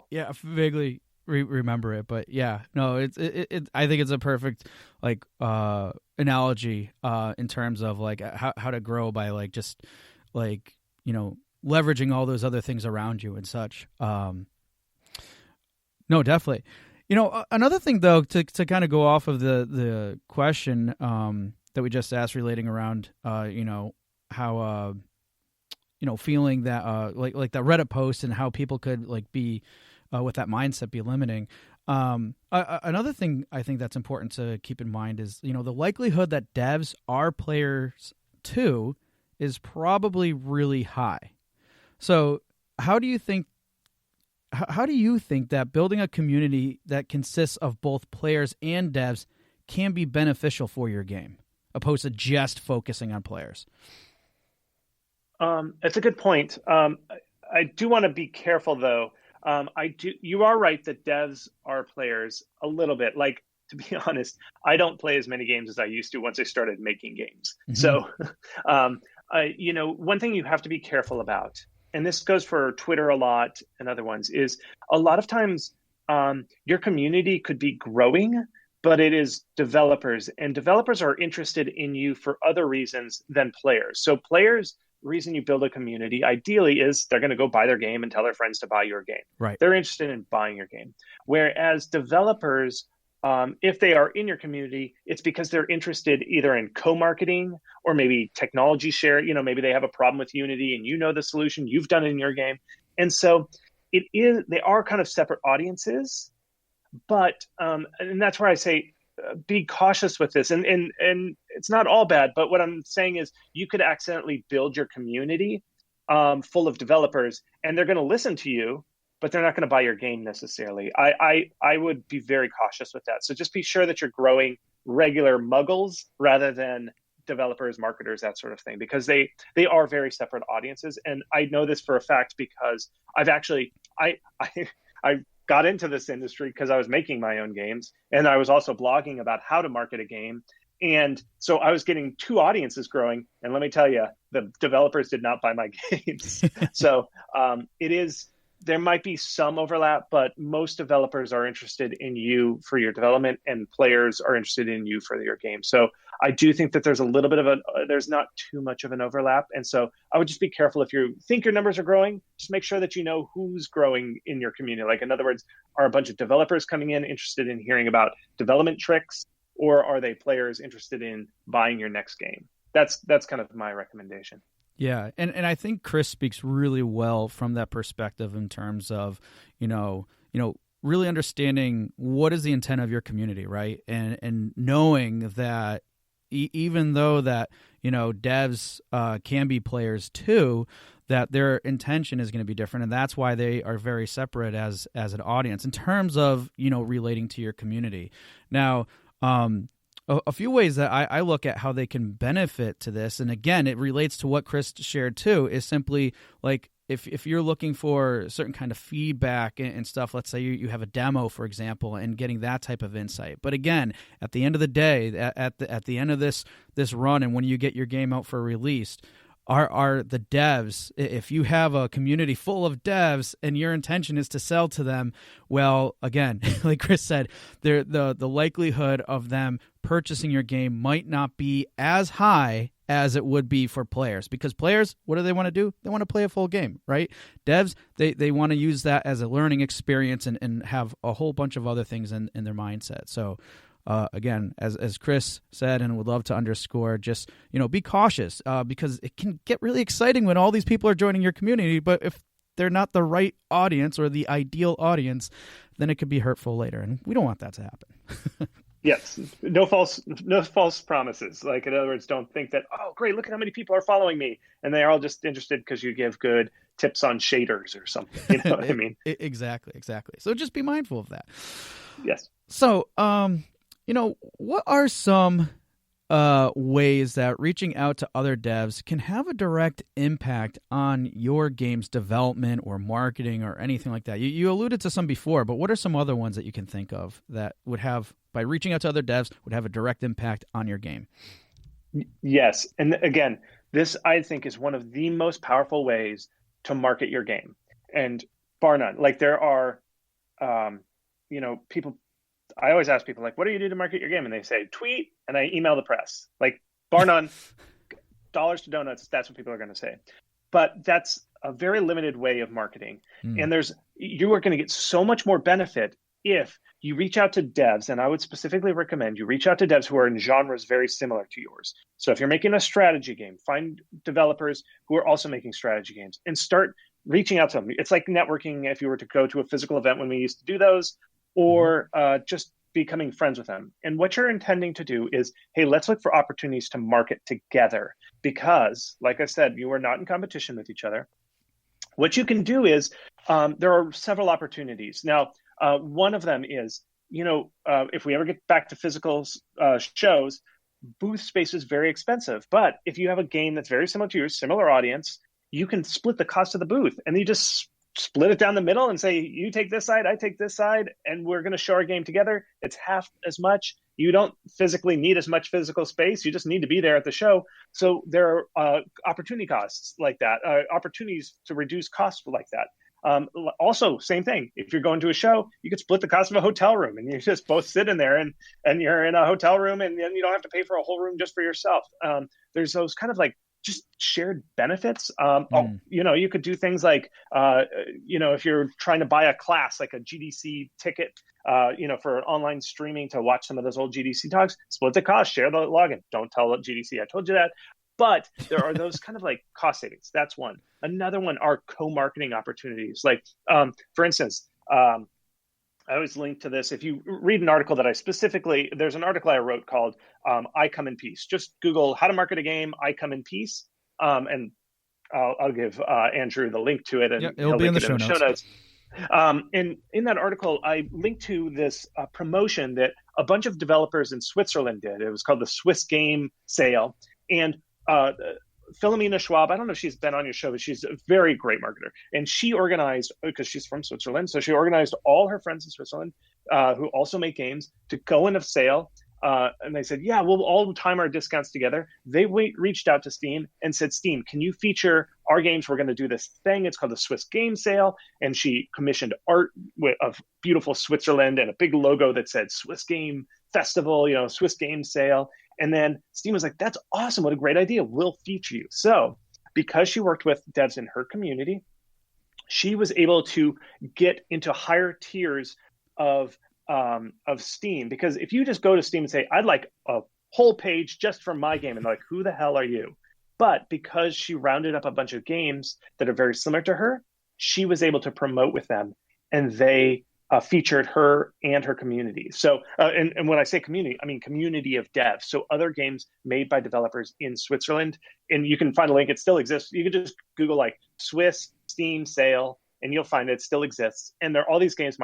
so. Yeah, I vaguely remember it, but yeah, no, it I think it's a perfect like analogy in terms of like how to grow by like just like, you know, leveraging all those other things around you and such. No, definitely. You know, another thing though, to kind of go off of the question that we just asked, relating around, you know, how you know, feeling that like that Reddit post and how people could like be with that mindset be limiting. Another thing I think that's important to keep in mind is, you know, the likelihood that devs are players too is probably really high. So how do you think that building a community that consists of both players and devs can be beneficial for your game, opposed to just focusing on players? It's a good point. I do want to be careful though. You are right that devs are players a little bit. Like, to be honest, I don't play as many games as I used to once I started making games. Mm-hmm. So, you know, one thing you have to be careful about, and this goes for Twitter a lot and other ones, is a lot of times your community could be growing, but it is developers, and developers are interested in you for other reasons than players. So players, reason you build a community ideally is they're going to go buy their game and tell their friends to buy your game. Right. They're interested in buying your game. Whereas developers, if they are in your community, it's because they're interested either in co-marketing or maybe technology share. You know, maybe they have a problem with Unity and you know the solution, you've done it in your game. And so they are kind of separate audiences, but and that's where I say be cautious with this, and it's not all bad, but what I'm saying is you could accidentally build your community full of developers, and they're going to listen to you, but they're not going to buy your game necessarily. I would be very cautious with that. So just be sure that you're growing regular muggles rather than developers, marketers, that sort of thing, because they are very separate audiences. And I know this for a fact because I've actually I got into this industry because I was making my own games, and I was also blogging about how to market a game. And so I was getting two audiences growing, and let me tell you, the developers did not buy my games. So there might be some overlap, but most developers are interested in you for your development, and players are interested in you for your game. So I do think that there's a little bit of there's not too much of an overlap. And so I would just be careful. If you think your numbers are growing, just make sure that you know who's growing in your community. Like, in other words, are a bunch of developers coming in interested in hearing about development tricks, or are they players interested in buying your next game? That's kind of my recommendation. Yeah, and I think Chris speaks really well from that perspective in terms of, you know, really understanding what is the intent of your community, right? And knowing that even though that, you know, devs can be players too, that their intention is going to be different, and that's why they are very separate as an audience in terms of, you know, relating to your community. Now, a few ways that I look at how they can benefit to this, and again, it relates to what Chris shared too, is simply like if you're looking for certain kind of feedback and stuff, let's say you have a demo, for example, and getting that type of insight. But again, at the end of the day, at the end of this run, and when you get your game out for release, are the devs, if you have a community full of devs and your intention is to sell to them, well, again, like Chris said, the likelihood of them purchasing your game might not be as high as it would be for players, because players, what do they want to do? They want to play a full game, right? Devs, they want to use that as a learning experience and have a whole bunch of other things in their mindset. So again, as Chris said, and would love to underscore, just, you know, be cautious because it can get really exciting when all these people are joining your community, but if they're not the right audience or the ideal audience, then it could be hurtful later, and we don't want that to happen. Yes, no false promises. Like, in other words, don't think that, oh, great, look at how many people are following me, and they're all just interested because you give good tips on shaders or something. You know what I mean? Exactly. So just be mindful of that. Yes. So, you know, what are some ways that reaching out to other devs can have a direct impact on your game's development or marketing or anything like that? You alluded to some before, but what are some other ones that you can think of that would have, by reaching out to other devs, would have a direct impact on your game? Yes. And again, this, I think, is one of the most powerful ways to market your game. And bar none, like, there are people, I always ask people, like, what do you do to market your game? And they say, tweet, and I email the press. Like, bar none, dollars to donuts, that's what people are going to say. But that's a very limited way of marketing. And you are going to get so much more benefit if you reach out to devs, and I would specifically recommend you reach out to devs who are in genres very similar to yours. So if you're making a strategy game, find developers who are also making strategy games and start reaching out to them. It's like networking if you were to go to a physical event when we used to do those, or just becoming friends with them. And what you're intending to do is, hey, let's look for opportunities to market together, because, like I said, you are not in competition with each other. What you can do is, there are several opportunities. Now, one of them is, if we ever get back to physical shows, booth space is very expensive. But if you have a game that's very similar to yours, similar audience, you can split the cost of the booth, and you just split it down the middle and say, you take this side, I take this side, and we're going to show our game together. It's half as much. You don't physically need as much physical space. You just need to be there at the show. So there are opportunity costs like that, opportunities to reduce costs like that. Also, same thing. If you're going to a show, you could split the cost of a hotel room, and you just both sit in there, and you're in a hotel room, and then you don't have to pay for a whole room just for yourself. There's those kind of like just shared benefits. You could do things like, if you're trying to buy a class, like a GDC ticket, for an online streaming to watch some of those old GDC talks, split the cost, share the login. Don't tell GDC I told you that. But there are those kind of like cost savings. That's one. Another one are co-marketing opportunities. Like, for instance, I always link to this. If you read an article that there's an article I wrote called I Come in Peace. Just Google how to market a game, I Come in Peace. And I'll give Andrew the link to it. And it'll be in the show notes. And in that article, I linked to this promotion that a bunch of developers in Switzerland did. It was called the Swiss Game Sale. And Philomena Schwab, I don't know if she's been on your show, but she's a very great marketer. And she organized, because she's from Switzerland, so she organized all her friends in Switzerland who also make games to go in a sale. And they said, yeah, we'll all time our discounts together. They reached out to Steam and said, Steam, can you feature our games? We're going to do this thing. It's called the Swiss Game Sale. And she commissioned art of beautiful Switzerland and a big logo that said Swiss Game Festival, Swiss Game Sale. And then Steam was like, that's awesome. What a great idea. We'll feature you. So because she worked with devs in her community, she was able to get into higher tiers of Steam. Because if you just go to Steam and say, I'd like a whole page just for my game, and they're like, who the hell are you? But because she rounded up a bunch of games that are very similar to her, she was able to promote with them, and they featured her and her community. So, and when I say community, I mean community of devs. So other games made by developers in Switzerland, and you can find a link. It still exists. You can just Google like Swiss Steam Sale, and you'll find it still exists. And there are all these games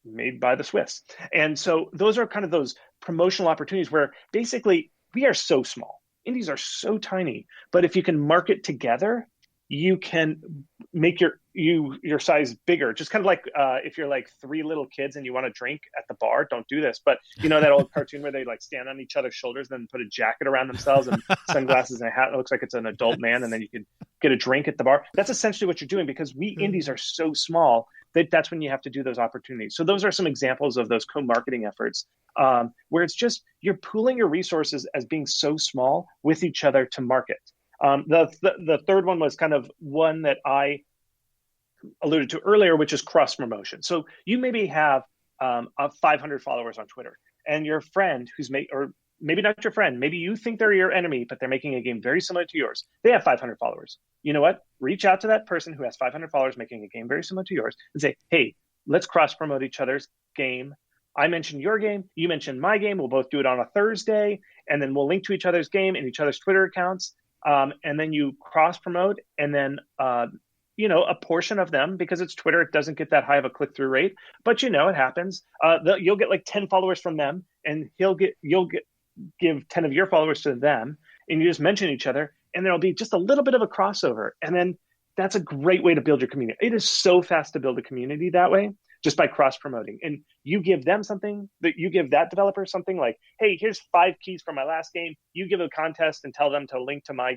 made by the Swiss. And so those are kind of those promotional opportunities where basically we are so small. Indies are so tiny, but if you can market together, you can make your size bigger. Just kind of like if you're like three little kids and you want to drink at the bar, don't do this. But that old cartoon where they like stand on each other's shoulders and then put a jacket around themselves and sunglasses and a hat. It looks like it's an adult man, and then you can get a drink at the bar. That's essentially what you're doing, because we indies are so small that's when you have to do those opportunities. So those are some examples of those co-marketing efforts where it's just you're pooling your resources as being so small with each other to market. The third one was kind of one that I alluded to earlier, which is cross promotion. So you maybe have 500 followers on Twitter, and your friend or maybe not your friend, maybe you think they're your enemy, but they're making a game very similar to yours. They have 500 followers. You know what? Reach out to that person who has 500 followers making a game very similar to yours and say, hey, let's cross promote each other's game. I mentioned your game, you mentioned my game. We'll both do it on a Thursday, and then we'll link to each other's game and each other's Twitter accounts. And then you cross promote, and then a portion of them, because it's Twitter, it doesn't get that high of a click through rate, but it happens. You'll get like 10 followers from them, and you'll give 10 of your followers to them, and you just mention each other, and there'll be just a little bit of a crossover. And then that's a great way to build your community. It is so fast to build a community that way, just by cross promoting. And you give them something, that you give that developer something like, hey, here's 5 keys from my last game. You give a contest and tell them to link to my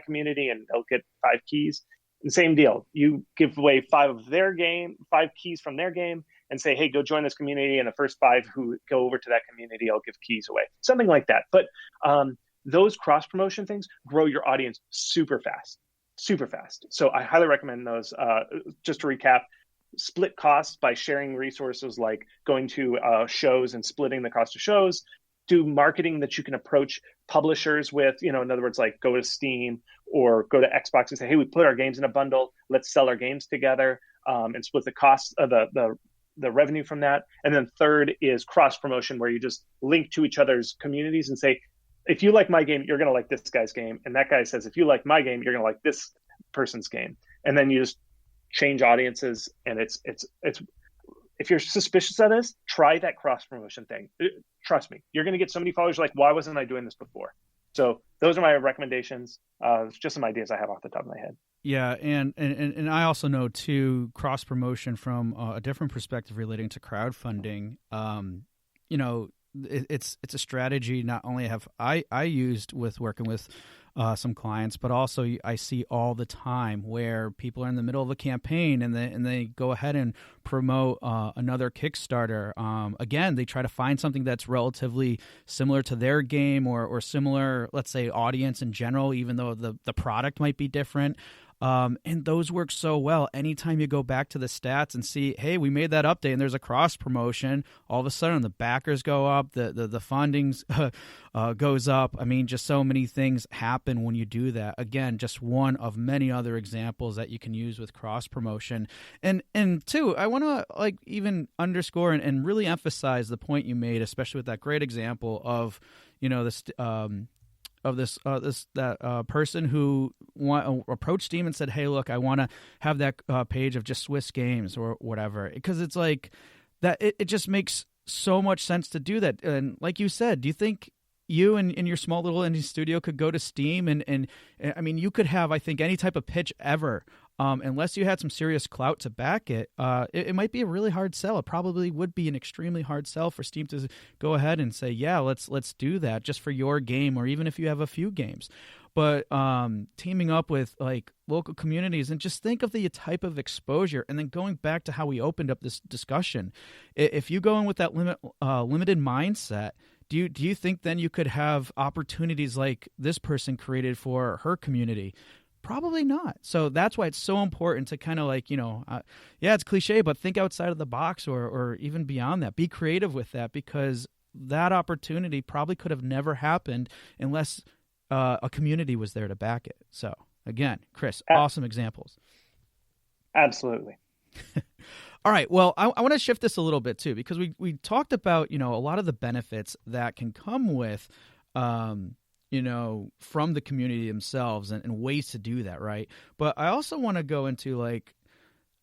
community, and they'll get 5 keys. The same deal. You give away 5 keys from their game and say, hey, go join this community. And the first 5 who go over to that community, I'll give keys away. Something like that. But those cross promotion things grow your audience super fast. So I highly recommend those. Just to recap, split costs by sharing resources like going to shows and splitting the cost of shows. Do marketing that you can approach publishers with, in other words, like go to Steam or go to Xbox and say, hey, we put our games in a bundle. Let's sell our games together and split the costs of the revenue from that. And then third is cross promotion, where you just link to each other's communities and say, if you like my game, you're going to like this guy's game. And that guy says, if you like my game, you're going to like this person's game. And then you just change audiences. And it's if you're suspicious of this, try that cross promotion thing. Trust me, you're going to get so many followers like, why wasn't I doing this before? So those are my recommendations. Just some ideas I have off the top of my head. Yeah, and I also know too, cross promotion from a different perspective relating to crowdfunding. It's a strategy not only have I used with working with some clients, but also I see all the time where people are in the middle of a campaign and they go ahead and promote another Kickstarter. Again, they try to find something that's relatively similar to their game or similar, let's say, audience in general, even though the product might be different. And those work so well. Anytime you go back to the stats and see, hey, we made that update and there's a cross promotion, all of a sudden the backers go up, the fundings goes up. I mean, just so many things happen when you do that. Again, just one of many other examples that you can use with cross promotion. And two, I want to even underscore and really emphasize the point you made, especially with that great example of, this person who approached Steam and said, hey, look, I want to have that page of just Swiss games or whatever, because it's like that. It just makes so much sense to do that. And like you said, do you think you and your small little indie studio could go to Steam and I mean, you could have, I think, any type of pitch ever. Unless you had some serious clout to back it, it might be a really hard sell. It probably would be an extremely hard sell for Steam to go ahead and say, yeah, let's do that just for your game, or even if you have a few games. But teaming up with local communities, and just think of the type of exposure. And then going back to how we opened up this discussion, if you go in with that limited mindset, do you think then you could have opportunities like this person created for her community? Probably not. So that's why it's so important to kind of it's cliche, but think outside of the box or even beyond that. Be creative with that, because that opportunity probably could have never happened unless a community was there to back it. So again, Chris, awesome examples. Absolutely. All right. Well, I want to shift this a little bit too, because we talked about, a lot of the benefits that can come with from the community themselves and ways to do that, right? But I also want to go into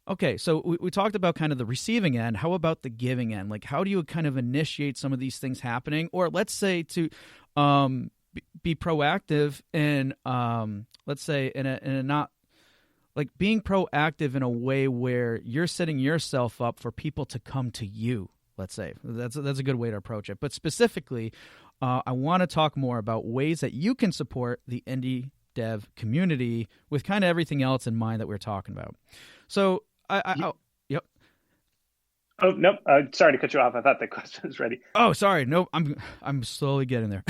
okay, so we talked about kind of the receiving end. How about the giving end? How do you kind of initiate some of these things happening? Or let's say to be proactive in, let's say, in a not, being proactive in a way where you're setting yourself up for people to come to you, let's say. That's a good way to approach it. But specifically, I want to talk more about ways that you can support the indie dev community with kind of everything else in mind that we're talking about. So, yep. Oh, nope. Sorry to cut you off. I thought the question was ready. Oh, sorry. Nope. I'm slowly getting there.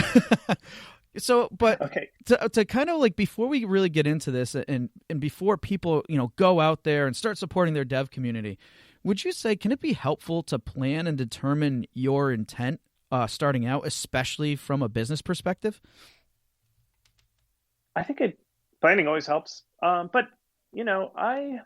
So, but okay. to kind of before we really get into this and before people, go out there and start supporting their dev community, would you say, can it be helpful to plan and determine your intent starting out, especially from a business perspective? I think planning always helps. But I'd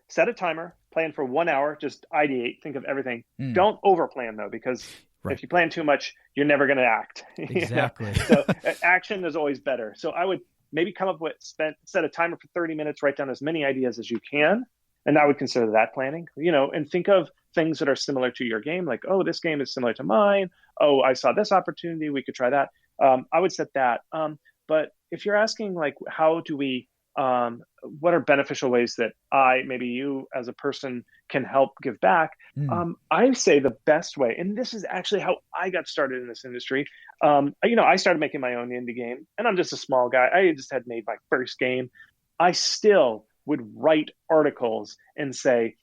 set a timer, plan for 1 hour, just ideate, think of everything. Don't over plan though, because if you plan too much, you're never going to act. Exactly. So action is always better. So I would maybe come up with, set a timer for 30 minutes, write down as many ideas as you can. And I would consider that planning, and think of things that are similar to your game. Like, oh, this game is similar to mine. Oh, I saw this opportunity. We could try that. I would set that. But if you're asking how do we, what are beneficial ways that maybe you as a person can help give back? I say the best way, and this is actually how I got started in this industry. I started making my own indie game, and I'm just a small guy. I just had made my first game. I still would write articles and say,